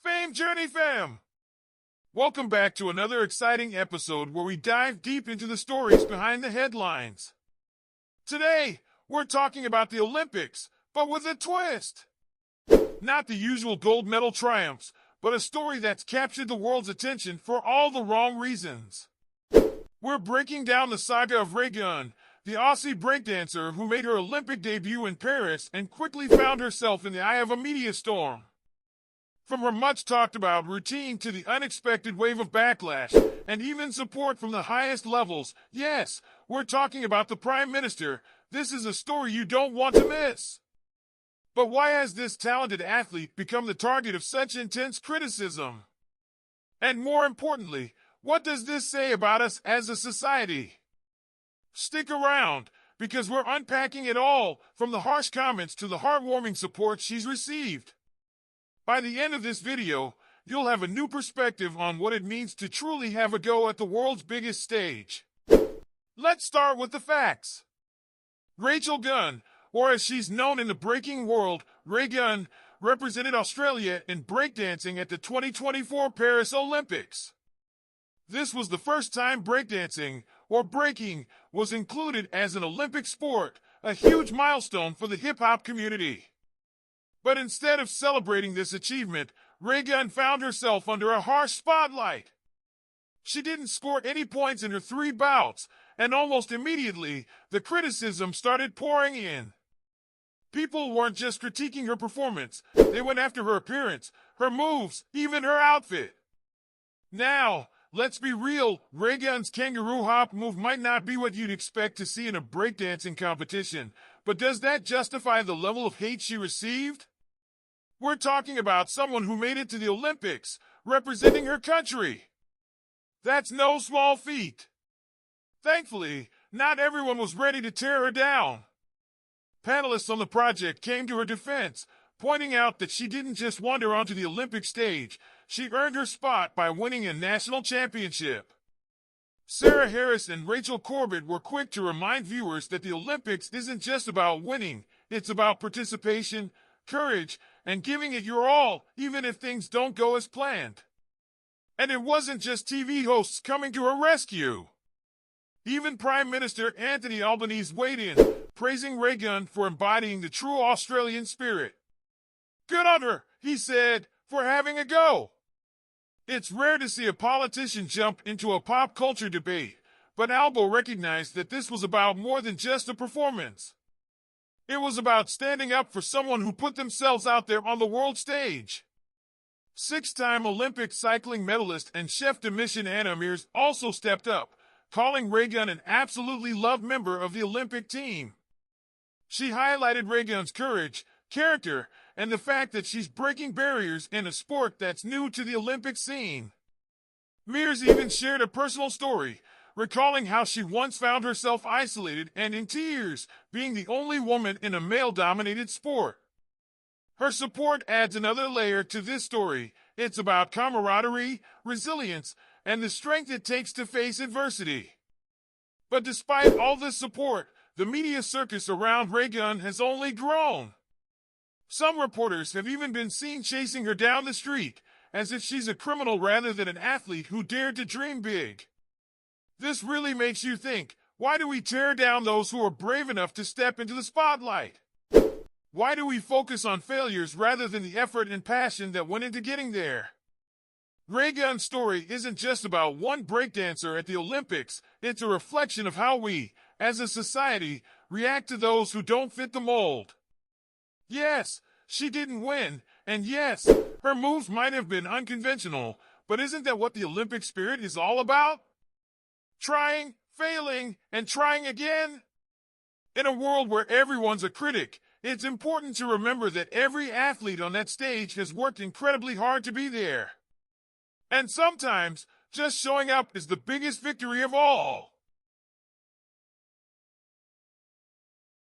Fame Journey Fam! Welcome back to another exciting episode where we dive deep into the stories behind the headlines. Today, we're talking about the Olympics, but with a twist. Not the usual gold medal triumphs, but a story that's captured the world's attention for all the wrong reasons. We're breaking down the saga of Raygun, the Aussie breakdancer who made her Olympic debut in Paris and quickly found herself in the eye of a media storm. From her much-talked-about routine to the unexpected wave of backlash, and even support from the highest levels, yes, we're talking about the Prime Minister. This is a story you don't want to miss. But why has this talented athlete become the target of such intense criticism? And more importantly, what does this say about us as a society? Stick around, because we're unpacking it all, from the harsh comments to the heartwarming support she's received. By the end of this video, you'll have a new perspective on what it means to truly have a go at the world's biggest stage. Let's start with the facts. Rachel Gunn, or as she's known in the breaking world, Raygun, represented Australia in breakdancing at the 2024 Paris Olympics. This was the first time breakdancing, or breaking, was included as an Olympic sport, a huge milestone for the hip-hop community. But instead of celebrating this achievement, Raygun found herself under a harsh spotlight. She didn't score any points in her 3 bouts, and almost immediately, the criticism started pouring in. People weren't just critiquing her performance, they went after her appearance, her moves, even her outfit. Now, let's be real, Raygun's kangaroo hop move might not be what you'd expect to see in a breakdancing competition, but does that justify the level of hate she received? We're talking about someone who made it to the Olympics, representing her country. That's no small feat. Thankfully, not everyone was ready to tear her down. Panelists on the project came to her defense, pointing out that she didn't just wander onto the Olympic stage, she earned her spot by winning a national championship. Sarah Harris and Rachel Corbett were quick to remind viewers that the Olympics isn't just about winning, it's about participation, courage, and giving it your all, even if things don't go as planned. And it wasn't just TV hosts coming to her rescue. Even Prime Minister Anthony Albanese weighed in, praising Raygun for embodying the true Australian spirit. "Good on her," he said, "for having a go." It's rare to see a politician jump into a pop culture debate, but Albo recognized that this was about more than just a performance. It was about standing up for someone who put themselves out there on the world stage. 6-time Olympic cycling medalist and chef de mission Anna Mears also stepped up, calling Raygun an absolutely loved member of the Olympic team. She highlighted Raygun's courage, character, and the fact that she's breaking barriers in a sport that's new to the Olympic scene. Mears even shared a personal story, recalling how she once found herself isolated and in tears, being the only woman in a male-dominated sport. Her support adds another layer to this story. It's about camaraderie, resilience, and the strength it takes to face adversity. But despite all this support, the media circus around Raygun has only grown. Some reporters have even been seen chasing her down the street, as if she's a criminal rather than an athlete who dared to dream big. This really makes you think, why do we tear down those who are brave enough to step into the spotlight? Why do we focus on failures rather than the effort and passion that went into getting there? Raygun's story isn't just about one breakdancer at the Olympics, it's a reflection of how we, as a society, react to those who don't fit the mold. Yes, she didn't win, and yes, her moves might have been unconventional, but isn't that what the Olympic spirit is all about? Trying, failing, and trying again? In a world where everyone's a critic, it's important to remember that every athlete on that stage has worked incredibly hard to be there. And sometimes, just showing up is the biggest victory of all.